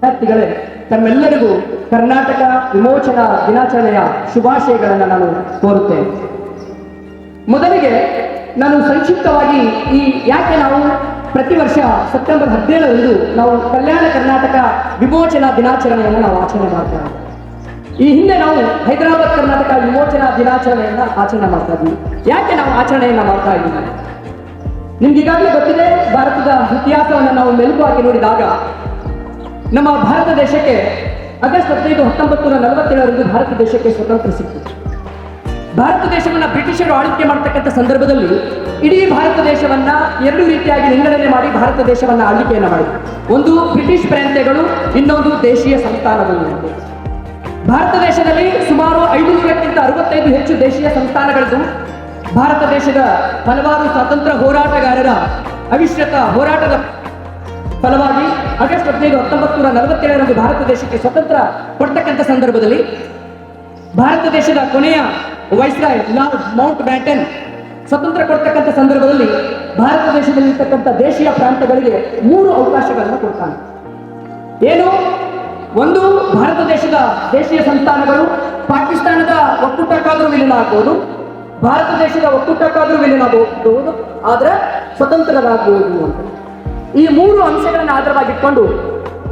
ವಿದ್ಯಾರ್ಥಿಗಳೇ, ತಮ್ಮೆಲ್ಲರಿಗೂ ಕರ್ನಾಟಕ ವಿಮೋಚನಾ ದಿನಾಚರಣೆಯ ಶುಭಾಶಯಗಳನ್ನು ನಾನು ಕೋರುತ್ತೇನೆ. ಮೊದಲಿಗೆ ನಾನು ಸಂಕ್ಷಿಪ್ತವಾಗಿ ಯಾಕೆ ನಾವು ಪ್ರತಿ ವರ್ಷ ಸೆಪ್ಟೆಂಬರ್ 17ರಂದು ನಾವು ಕಲ್ಯಾಣ ಕರ್ನಾಟಕ ವಿಮೋಚನಾ ದಿನಾಚರಣೆಯನ್ನು ನಾವು ಆಚರಣೆ ಮಾಡ್ತೇವೆ. ಈ ಹಿಂದೆ ನಾವು ಹೈದರಾಬಾದ್ ಕರ್ನಾಟಕ ವಿಮೋಚನಾ ದಿನಾಚರಣೆಯನ್ನು ಆಚರಣೆ ಮಾಡ್ತಾ ಇದ್ವಿ. ಯಾಕೆ ನಾವು ಆಚರಣೆಯನ್ನು ಮಾಡ್ತಾ ಇದ್ದೀವಿ? ನಿಮ್ಗೆ ಈಗಾಗಲೇ ಗೊತ್ತಿದೆ, ಭಾರತದ ಇತಿಹಾಸವನ್ನು ನಾವು ಮೆಲುಕಾಗಿ ನೋಡಿದಾಗ ನಮ್ಮ ಭಾರತ ದೇಶಕ್ಕೆ ಆಗಸ್ಟ್ 15, 1947ರಂದು ಭಾರತ ದೇಶಕ್ಕೆ ಸ್ವತಂತ್ರ ಸಿಕ್ಕಿತು. ಭಾರತ ದೇಶವನ್ನ ಬ್ರಿಟಿಷರು ಆಳ್ವಿಕೆ ಮಾಡತಕ್ಕಂಥ ಸಂದರ್ಭದಲ್ಲಿ ಇಡೀ ಭಾರತ ದೇಶವನ್ನ ಎರಡು ರೀತಿಯಾಗಿ ವಿಂಗಡಣೆ ಮಾಡಿ ಭಾರತ ದೇಶವನ್ನ ಆಳ್ವಿಕೆಯನ್ನು ಮಾಡಿದರು. ಒಂದು ಬ್ರಿಟಿಷ್ ಪ್ರಾಂತ್ಯಗಳು, ಇನ್ನೊಂದು ದೇಶೀಯ ಸಂಸ್ಥಾನಗಳು. ಭಾರತ ದೇಶದಲ್ಲಿ ಸುಮಾರು 565 ಹೆಚ್ಚು ದೇಶೀಯ ಸಂಸ್ಥಾನಗಳಿದ್ದು, ಭಾರತ ದೇಶದ ಹಲವಾರು ಸ್ವಾತಂತ್ರ್ಯ ಹೋರಾಟಗಾರರ ಅವಿಶ್ರತ ಹೋರಾಟದ ಫಲವಾಗಿ ಆಗಸ್ಟ್ 15, 1947ರಂದು ಭಾರತ ದೇಶಕ್ಕೆ ಸ್ವತಂತ್ರ ಕೊಡ್ತಕ್ಕಂಥ ಸಂದರ್ಭದಲ್ಲಿ ಭಾರತ ದೇಶದ ಕೊನೆಯ ವೈಸ್ರಾಯ್ ಲಾರ್ಡ್ ಮೌಂಟ್ ಬ್ಯಾಟನ್ ಸ್ವತಂತ್ರ ಕೊಡ್ತಕ್ಕಂಥ ಸಂದರ್ಭದಲ್ಲಿ ಭಾರತ ದೇಶದಲ್ಲಿರ್ತಕ್ಕಂಥ ದೇಶೀಯ ಪ್ರಾಂತ್ಯಗಳಿಗೆ 3 ಅವಕಾಶಗಳನ್ನು ಕೊಡ್ತಾನೆ. ಏನು? ಒಂದು, ಭಾರತ ದೇಶದ ದೇಶೀಯ ಸಂಸ್ಥಾನಗಳು ಪಾಕಿಸ್ತಾನದ ಒಕ್ಕೂಟಕ್ಕಾದರೂ ವಿಲೀನ ಆಗ್ಬೋದು, ಭಾರತ ದೇಶದ ಒಕ್ಕೂಟಕ್ಕಾದರೂ ವಿಲೀನ ಆಗಬಹುದು, ಆದ್ರೆ ಸ್ವತಂತ್ರರಾಗಬಹುದು ಅಂತ. ಈ 3 ಅಂಶಗಳನ್ನು ಆಧಾರವಾಗಿಟ್ಕೊಂಡು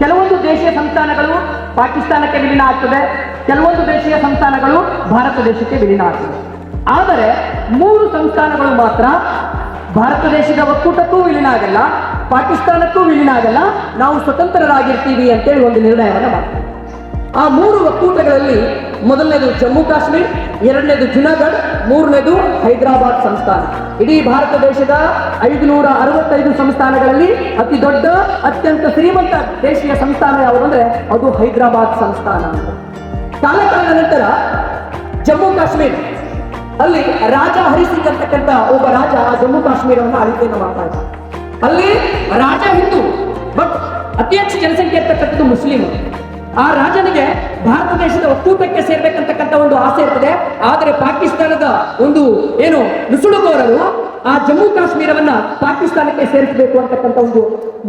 ಕೆಲವೊಂದು ದೇಶೀಯ ಸಂಸ್ಥಾನಗಳು ಪಾಕಿಸ್ತಾನಕ್ಕೆ ವಿಲೀನ ಆಗ್ತದೆ, ಕೆಲವೊಂದು ದೇಶೀಯ ಸಂಸ್ಥಾನಗಳು ಭಾರತ ದೇಶಕ್ಕೆ ವಿಲೀನ ಆಗ್ತದೆ. ಆದರೆ 3 ಸಂಸ್ಥಾನಗಳು ಮಾತ್ರ ಭಾರತ ದೇಶದ ಒಕ್ಕೂಟಕ್ಕೂ ವಿಲೀನ ಆಗಲ್ಲ, ಪಾಕಿಸ್ತಾನಕ್ಕೂ ವಿಲೀನ ಆಗಲ್ಲ, ನಾವು ಸ್ವತಂತ್ರರಾಗಿರ್ತೀವಿ ಅಂತೇಳಿ ಒಂದು ನಿರ್ಣಯವನ್ನು ಮಾಡ್ತೀವಿ. ಆ 3 ಒಕ್ಕೂಟಗಳಲ್ಲಿ ಮೊದಲನೇದು ಜಮ್ಮು ಕಾಶ್ಮೀರ್, ಎರಡನೇದು ಜುನಾಗಢ್, ಮೂರನೇದು ಹೈದರಾಬಾದ್ ಸಂಸ್ಥಾನ. ಇಡೀ ಭಾರತ ದೇಶದ 565 ಸಂಸ್ಥಾನಗಳಲ್ಲಿ ಅತಿ ದೊಡ್ಡ, ಅತ್ಯಂತ ಶ್ರೀಮಂತ ದೇಶೀಯ ಸಂಸ್ಥಾನ ಯಾವುದಂದ್ರೆ ಅದು ಹೈದರಾಬಾದ್ ಸಂಸ್ಥಾನ. ಕಾಲಕಾಲದ ನಂತರ ಜಮ್ಮು ಕಾಶ್ಮೀರ್ ಅಲ್ಲಿ ರಾಜ ಹರಿಸಿಂಗ್ ಅಂತಕ್ಕಂಥ ಒಬ್ಬ ರಾಜ ಆ ಜಮ್ಮು ಕಾಶ್ಮೀರವನ್ನು ಆಳ್ವಿಕೆಯನ್ನು ಮಾಡ್ತಾ ಇದ್ದ. ಅಲ್ಲಿ ರಾಜ ಹಿಂದೂ, ಬಟ್ ಅತಿ ಹೆಚ್ಚು ಜನಸಂಖ್ಯೆ ಇರ್ತಕ್ಕಂಥದ್ದು ಮುಸ್ಲಿಂ. ಆ ರಾಜನಿಗೆ ಭಾರತ ದೇಶದ ಒಕ್ಕೂಟಕ್ಕೆ ಸೇರ್ಬೇಕಂತಕ್ಕಂಥ ಒಂದು ಆಸೆ ಇರ್ತದೆ. ಆದರೆ ಪಾಕಿಸ್ತಾನದ ಒಂದು ನುಸುಳುಕೋರರು ಆ ಜಮ್ಮು ಕಾಶ್ಮೀರವನ್ನ ಪಾಕಿಸ್ತಾನಕ್ಕೆ ಸೇರಿಸಬೇಕು ಅಂತಕ್ಕಂಥ ಒಂದು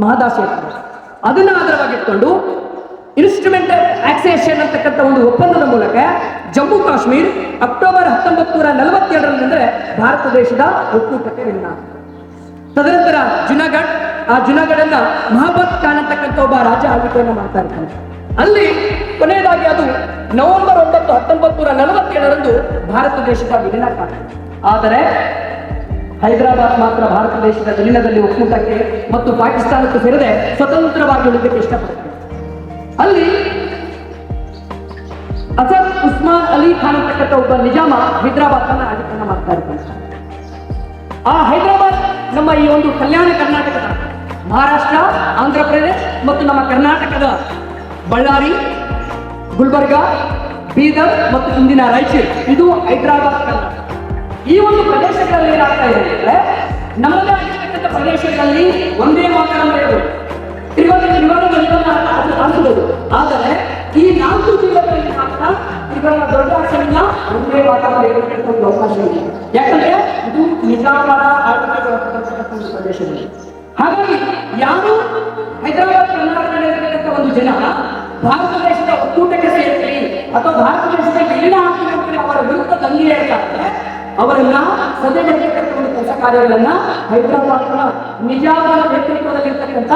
ಮಹದಾಸೆ ಇರ್ತದೆ. ಅದನ್ನ ಆಧಾರವಾಗಿಟ್ಕೊಂಡು ಇನ್ಸ್ಟ್ರುಮೆಂಟಲ್ ಆಕ್ಸೇಷನ್ ಅಂತಕ್ಕಂಥ ಒಂದು ಒಪ್ಪಂದದ ಮೂಲಕ ಜಮ್ಮು ಕಾಶ್ಮೀರ್ ಅಕ್ಟೋಬರ್ 1947ರಂದು ಭಾರತ ದೇಶದ ಒಕ್ಕೂಟಕ್ಕೆ ವಿಲೀನ. ತದನಂತರ ಜುನಾಗಢ್, ಆ ಜುನಾಗಢನ್ನ ಮಹಾಬತ್ ಖಾನ್ ಅಂತಕ್ಕಂಥ ಒಬ್ಬ ರಾಜ ಆಳ್ವಿಕೆಯನ್ನು ಮಾಡ್ತಾ ಇರ್ತಾನೆ. ಅಲ್ಲಿ ಕೊನೆಯದಾಗಿ ಅದು ನವೆಂಬರ್ 9, 1947ರಂದು ಭಾರತ ದೇಶದ ವಿಲೀನ ಆಗ್ತದೆ. ಆದರೆ ಹೈದರಾಬಾದ್ ಮಾತ್ರ ಭಾರತ ದೇಶದ ವಿಲೀನದಲ್ಲಿ ಒಕ್ಕೂಟಕ್ಕೆ ಮತ್ತು ಪಾಕಿಸ್ತಾನಕ್ಕೆ ಸೇರದೆ ಸ್ವತಂತ್ರವಾಗಿ ಉಳಿದಕ್ಕೆ ಇಷ್ಟಪಡ್ತಾರೆ. ಅಲ್ಲಿ ಅಸದ್ ಉಸ್ಮಾನ್ ಅಲಿ ಖಾನ್ ಅಂತಕ್ಕಂಥ ಒಬ್ಬ ನಿಜಾಮ ಹೈದರಾಬಾದ್ ಆಳ್ವಿಕೆಯನ್ನು ಮಾಡ್ತಾ ಇರ್ತಾನೆ. ಆ ಹೈದರಾಬಾದ್ ನಮ್ಮ ಈ ಒಂದು ಕಲ್ಯಾಣ ಕರ್ನಾಟಕದ ಮಹಾರಾಷ್ಟ್ರ, ಆಂಧ್ರ ಪ್ರದೇಶ್ ಮತ್ತು ನಮ್ಮ ಕರ್ನಾಟಕದ ಬಳ್ಳಾರಿ, ಗುಲ್ಬರ್ಗ, ಬೀದರ್ ಮತ್ತು ಇಂದಿನ ರಾಯಚೂರು, ಇದು ಹೈದರಾಬಾದ್ ಕರ್ನಾಟಕ. ಈ ಒಂದು ಪ್ರದೇಶಗಳಲ್ಲಿ ಏನಾಗ್ತಾ ಇದೆ ಅಂದ್ರೆ, ನಮ್ಮದೇ ಆಗಿರ್ತಕ್ಕಂಥ ಪ್ರದೇಶಗಳಲ್ಲಿ ಒಂದೇ ಮಾತರಂ ಇರಬಹುದು, ಅನಿಸಬಹುದು. ಆದರೆ ಈ 4 ಜಿಲ್ಲೆಗಳಲ್ಲಿ ಮಾತ್ರ ತ್ರಿವರ್ಣ ದೊಡ್ಡ ಅಕ್ಷರದಿಂದ ಒಂದೇ ಮಾತರಂ ಇರತಕ್ಕಂಥ ಒಂದು ಅವಕಾಶ ಇದೆ. ಯಾಕಂದ್ರೆ ಇದು ನಿಜಾಮರ ಆಳ್ವಿಕೆ ಪ್ರದೇಶದಲ್ಲಿ. ಹಾಗಾಗಿ ಯಾರು ಹೈದರಾಬಾದ್ ಕರ್ನಾಟಕದಲ್ಲಿರ್ತಕ್ಕಂಥ ಒಂದು ಜನ ಭಾರತ ದೇಶದ ಒಕ್ಕೂಟಕ್ಕೆ ಸೇರ್ತೀವಿ ಅಥವಾ ಭಾರತ ದೇಶದ ವಿಲೀನ ಆಗ್ತೀವಿ ಅವರ ವಿರುದ್ಧ ದಂಗೆ ಹೇಳ್ತಾರೆ, ಅವರನ್ನ ಸದೆಗಟ್ಟತಕ್ಕಂಥ ಒಂದು ಕೆಲಸ ಕಾರ್ಯಗಳನ್ನ ಹೈದರಾಬಾದ್ನ ನಿಜಾಮರ ನೇತೃತ್ವದಲ್ಲಿರ್ತಕ್ಕಂಥ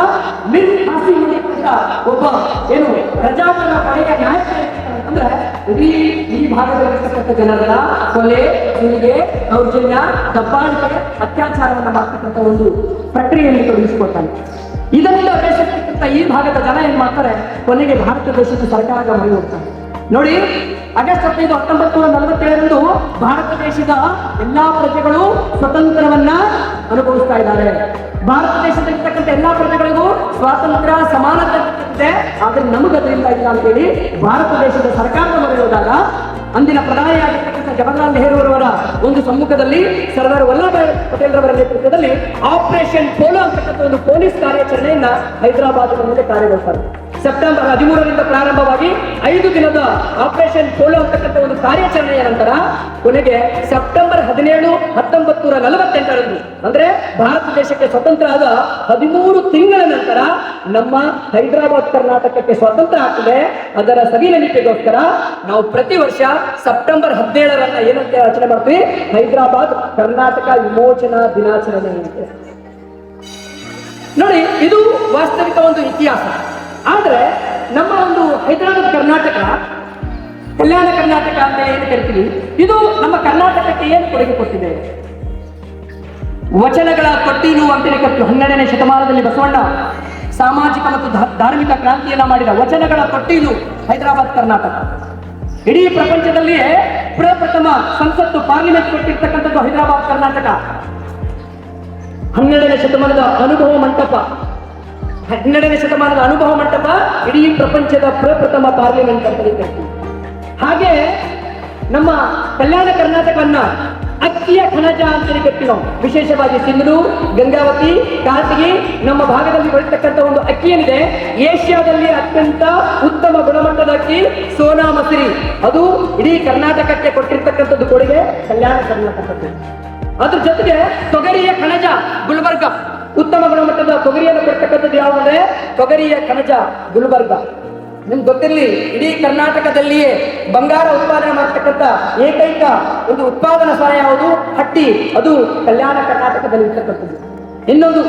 ಮಿರ್ ಹಾಸಿಂ ಅಂತ ಒಬ್ಬ ಪ್ರಜಾಪರ ಪಡೆಯ ನಾಯಕ ಅಂದ್ರೆ ಈ ಭಾಗದಲ್ಲಿರ್ತಕ್ಕಂಥ ಜನರ ಕೊಲೆ, ಸುಲಿಗೆ, ದೌರ್ಜನ್ಯ, ದಬ್ಬಾಳಿಕೆ, ಅತ್ಯಾಚಾರವನ್ನ ಮಾಡ್ತಕ್ಕಂಥ ಒಂದು ಪ್ರಕ್ರಿಯೆಯಲ್ಲಿ ತೊಡಗಿಸಿಕೊಳ್ತಾನೆ. ಇದರಿಂದ ಬೇಸತ್ತಿರ್ತಕ್ಕಂಥ ಈ ಭಾಗದ ಜನ ಏನ್ ಮಾಡ್ತಾರೆ, ಕೊನೆಗೆ ಭಾರತ ದೇಶದ ಸರ್ಕಾರದ ಮೊರೆ ಹೋಗ್ತಾರೆ. ನೋಡಿ, ಆಗಸ್ಟ್ 15, 1947ರಂದು ಭಾರತ ದೇಶದ ಎಲ್ಲಾ ಪ್ರಜೆಗಳು ಸ್ವತಂತ್ರವನ್ನ ಅನುಭವಿಸ್ತಾ ಇದ್ದಾರೆ. ಭಾರತ ದೇಶದಲ್ಲಿರ್ತಕ್ಕಂಥ ಎಲ್ಲಾ ಪ್ರಜೆಗಳಿಗೂ ಸ್ವಾತಂತ್ರ್ಯ, ಸಮಾನತೆ ಇದೆ. ಆದ್ರೆ ನಮಗದರಿಂದ ಇಲ್ಲ ಅಂತೇಳಿ ಭಾರತ ದೇಶದ ಸರ್ಕಾರದ ಮೊರೆ ಹೋದಾಗ ಅಂದಿನ ಪ್ರಧಾನಿಯಾಗಿರ್ತಕ್ಕಂಥ ಜವಾಹರ್ಲಾಲ್ ನೆಹರು ಅವರ ಒಂದು ಸಮ್ಮುಖದಲ್ಲಿ ಸರ್ದಾರ್ ವಲ್ಲಭಾಯ್ ಪಟೇಲ್ ರವರ ನೇತೃತ್ವದಲ್ಲಿ ಆಪರೇಷನ್ ಪೋಲೋ ಅಂತಕ್ಕಂಥ ಒಂದು ಪೊಲೀಸ್ ಕಾರ್ಯಾಚರಣೆಯನ್ನ ಹೈದರಾಬಾದ್ ಮೇಲೆ ಕಾರ್ಯಗೊಳಿಸ್ತಾರೆ. ಸೆಪ್ಟೆಂಬರ್ 13ರಿಂದ ಪ್ರಾರಂಭವಾಗಿ 5 ದಿನದ ಆಪರೇಷನ್ ಪೋಲೋ ಅಂತಕ್ಕಂಥ ಒಂದು ಕಾರ್ಯಾಚರಣೆಯ ನಂತರ ಕೊನೆಗೆ ಸೆಪ್ಟೆಂಬರ್ 17, 1948ರಂದು ಅಂದ್ರೆ ಭಾರತ ದೇಶಕ್ಕೆ ಸ್ವತಂತ್ರ ಆದ 13 ತಿಂಗಳ ನಂತರ ನಮ್ಮ ಹೈದರಾಬಾದ್ ಕರ್ನಾಟಕಕ್ಕೆ ಸ್ವಾತಂತ್ರ್ಯ ಆಗ್ತದೆ. ಅದರ ಸವಿನೆನಪಿಗೋಸ್ಕರ ನಾವು ಪ್ರತಿ ವರ್ಷ ಸೆಪ್ಟೆಂಬರ್ 17ರನ್ನ ಏನಂತ ಆಚರಣೆ ಮಾಡ್ತೀವಿ? ಹೈದರಾಬಾದ್ ಕರ್ನಾಟಕ ವಿಮೋಚನಾ ದಿನಾಚರಣೆ ಅಂತ. ನೋಡಿ, ಇದು ವಾಸ್ತವಿಕ ಒಂದು ಇತಿಹಾಸ. ಆದ್ರೆ ನಮ್ಮ ಒಂದು ಹೈದರಾಬಾದ್ ಕರ್ನಾಟಕ, ಕಲ್ಯಾಣ ಕರ್ನಾಟಕ ಅಂತ ಏನು ಕರಿತೀವಿ, ಇದು ನಮ್ಮ ಕರ್ನಾಟಕಕ್ಕೆ ಏನು ಕೊಡುಗೆ ಕೊಟ್ಟಿದೆ? ವಚನಗಳ ತೊಟ್ಟಿಲು ಅಂತೇಳಿ ಕರಿತೀವಿ. 12ನೇ ಶತಮಾನದಲ್ಲಿ ಬಸವಣ್ಣ ಸಾಮಾಜಿಕ ಮತ್ತು ಧಾರ್ಮಿಕ ಕ್ರಾಂತಿಯನ್ನ ಮಾಡಿದ ವಚನಗಳ ತೊಟ್ಟಿಲು ಹೈದರಾಬಾದ್ ಕರ್ನಾಟಕ. ಇಡೀ ಪ್ರಪಂಚದಲ್ಲಿಯೇ ಪ್ರಪ್ರಥಮ ಸಂಸತ್ತು ಪಾರ್ಲಿಮೆಂಟ್ ಕೊಟ್ಟಿರ್ತಕ್ಕಂಥದ್ದು ಹೈದರಾಬಾದ್ ಕರ್ನಾಟಕ. 12ನೇ ಶತಮಾನದ ಅನುಭವ ಮಂಟಪ, 12ನೇ ಶತಮಾನದ ಅನುಭವ ಮಂಟಪ ಇಡೀ ಪ್ರಪಂಚದ ಪ್ರಪ್ರಥಮ ಪಾರ್ಲಿಮೆಂಟ್ ಅಂತ ಕರೀತೀವಿ. ಹಾಗೆ ನಮ್ಮ ಕಲ್ಯಾಣ ಕರ್ನಾಟಕವನ್ನ ಅಕ್ಕಿಯ ಕಣಜ ಅಂತ ಕರಿತೀವಿ ನಾವು. ವಿಶೇಷವಾಗಿ ಸಿಂಧೂ, ಗಂಗಾವತಿ, ಕಾರ್ತಿಗಿ ನಮ್ಮ ಭಾಗದಲ್ಲಿ ಬೆಳೀತಕ್ಕಂಥ ಒಂದು ಅಕ್ಕಿ ಏನಿದೆ, ಏಷ್ಯಾದಲ್ಲಿ ಅತ್ಯಂತ ಉತ್ತಮ ಗುಣಮಟ್ಟದ ಅಕ್ಕಿ ಸೋನಾ ಮಸೂರಿ. ಅದು ಇಡೀ ಕರ್ನಾಟಕಕ್ಕೆ ಕೊಟ್ಟಿರ್ತಕ್ಕಂಥದ್ದು ಕೊಡುಗೆ ಕಲ್ಯಾಣ ಕರ್ನಾಟಕಕ್ಕೆ. ಅದ್ರ ಜೊತೆಗೆ ತೊಗರಿಯ ಕಣಜ ಗುಲ್ಬರ್ಗ, ಉತ್ತಮ ಗುಣಮಟ್ಟದ ತೊಗರಿಯನ್ನು ಕೊಡ್ತಕ್ಕಂಥದ್ದು ಯಾವುದಂದ್ರೆ ತೊಗರಿಯ ಕಣಜ ಗುಲ್ಬರ್ಗ. ನಿಮ್ಗೆ ಗೊತ್ತಿರಲಿ, ಇಡೀ ಕರ್ನಾಟಕದಲ್ಲಿಯೇ ಬಂಗಾರ ಉತ್ಪಾದನೆ ಮಾಡತಕ್ಕಂಥ ಏಕೈಕ ಒಂದು ಉತ್ಪಾದನಾ ಸ್ಥಾನ ಯಾವುದು? ಹಟ್ಟಿ. ಅದು ಕಲ್ಯಾಣ ಕರ್ನಾಟಕದಲ್ಲಿ ಇರ್ತಕ್ಕಂಥದ್ದು. ಇನ್ನೊಂದು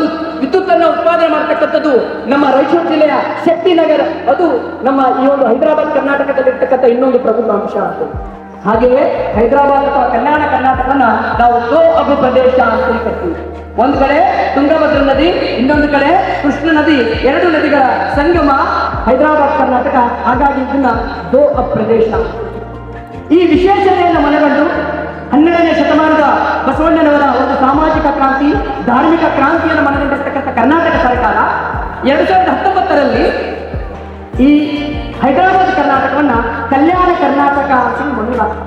ವಿದ್ಯುತ್ ಅನ್ನು ಉತ್ಪಾದನೆ ಮಾಡತಕ್ಕಂಥದ್ದು ನಮ್ಮ ರಾಯಚೂರು ಜಿಲ್ಲೆಯ ಶಕ್ತಿನಗರ. ಅದು ನಮ್ಮ ಈ ಒಂದು ಹೈದರಾಬಾದ್ ಕರ್ನಾಟಕದಲ್ಲಿ ಇರ್ತಕ್ಕಂಥ ಇನ್ನೊಂದು ಪ್ರಮುಖ ಅಂಶ ಆಗ್ತದೆ. ಹಾಗೆಯೇ ಹೈದರಾಬಾದ್ ಅಥವಾ ಕಲ್ಯಾಣ ಕರ್ನಾಟಕವನ್ನ ನಾವು ದೋ ಅಬ್ ಪ್ರದೇಶ ಅಂತ ಕರಿತೀವಿ. ಒಂದು ಕಡೆ ತುಂಗಭದ್ರಾ ನದಿ, ಇನ್ನೊಂದು ಕಡೆ ಕೃಷ್ಣ ನದಿ, 2 ನದಿಗಳ ಸಂಗಮ ಹೈದರಾಬಾದ್ ಕರ್ನಾಟಕ. ಹಾಗಾಗಿ ಇದನ್ನ ದೋ ಅಬ್ ಪ್ರದೇಶ. ಈ ವಿಶೇಷತೆಯನ್ನು ಮನಗಂಡು 12ನೇ ಶತಮಾನದ ಬಸವಣ್ಣನವರ ಒಂದು ಸಾಮಾಜಿಕ ಕ್ರಾಂತಿ, ಧಾರ್ಮಿಕ ಕ್ರಾಂತಿಯನ್ನು ಮನಗಂಡಿರ್ತಕ್ಕಂಥ ಕರ್ನಾಟಕ ಸರ್ಕಾರ 2019ರಲ್ಲಿ ಈ ಹೈದರಾಬಾದ್ ಕರ್ನಾಟಕವನ್ನ ಕಲ್ಯಾಣ ಕರ್ನಾಟಕ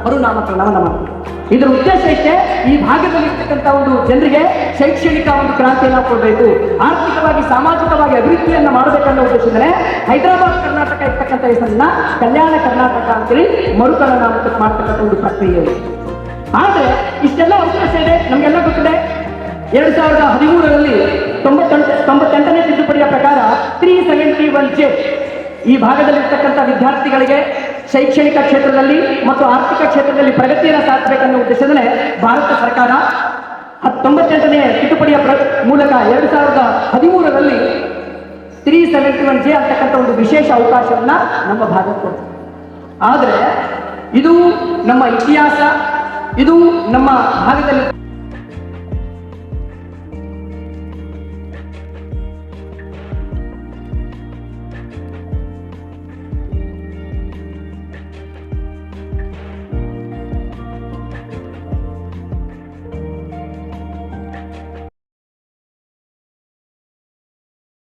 ಮರುನಾಮಕರಣ ಮಾಡಿದೆ. ಇದರ ಉದ್ದೇಶ ಇಷ್ಟೇ, ಈ ಭಾಗದಲ್ಲಿ ಇರ್ತಕ್ಕಂಥ ಒಂದು ಜನರಿಗೆ ಶೈಕ್ಷಣಿಕ ಒಂದು ಕ್ರಾಂತಿಯನ್ನು ಕೊಡಬೇಕು, ಆರ್ಥಿಕವಾಗಿ ಸಾಮಾಜಿಕವಾಗಿ ಅಭಿವೃದ್ಧಿಯನ್ನು ಮಾಡಬೇಕನ್ನೋ ಉದ್ದೇಶದಿಂದ ಹೈದರಾಬಾದ್ ಕರ್ನಾಟಕ ಇರ್ತಕ್ಕಂಥ ಹೆಸರನ್ನ ಕಲ್ಯಾಣ ಕರ್ನಾಟಕ ಅಂತೇಳಿ ಮರುನಾಮಕ ಮಾಡ್ತಕ್ಕಂಥ ಒಂದು ಪ್ರಕ್ರಿಯೆ. ಆದ್ರೆ ಇಷ್ಟೆಲ್ಲ ಅವಕಾಶ ಇದೆ, ನಮಗೆಲ್ಲ ಗೊತ್ತಿದೆ. 2013ರಲ್ಲಿ 98ನೇ ತಿದ್ದುಪಡಿಯ ಪ್ರಕಾರ 371J ಈ ಭಾಗದಲ್ಲಿರ್ತಕ್ಕಂಥ ವಿದ್ಯಾರ್ಥಿಗಳಿಗೆ ಶೈಕ್ಷಣಿಕ ಕ್ಷೇತ್ರದಲ್ಲಿ ಮತ್ತು ಆರ್ಥಿಕ ಕ್ಷೇತ್ರದಲ್ಲಿ ಪ್ರಗತಿಯನ್ನು ಸಾಧಿಸಬೇಕನ್ನೋ ಉದ್ದೇಶದಲ್ಲಿ ಭಾರತ ಸರ್ಕಾರ 98ನೇ ತಿದ್ದುಪಡಿಯ ಮೂಲಕ 2013ರಲ್ಲಿ 371J ಅಂತಕ್ಕಂಥ ಒಂದು ವಿಶೇಷ ಅವಕಾಶವನ್ನ ನಮ್ಮ ಭಾಗಕ್ಕೆ ಕೊಡ್ತದೆ. ಆದರೆ ಇದು ನಮ್ಮ ಇತಿಹಾಸ, ಇದು ನಮ್ಮ ಭಾಗದಲ್ಲಿ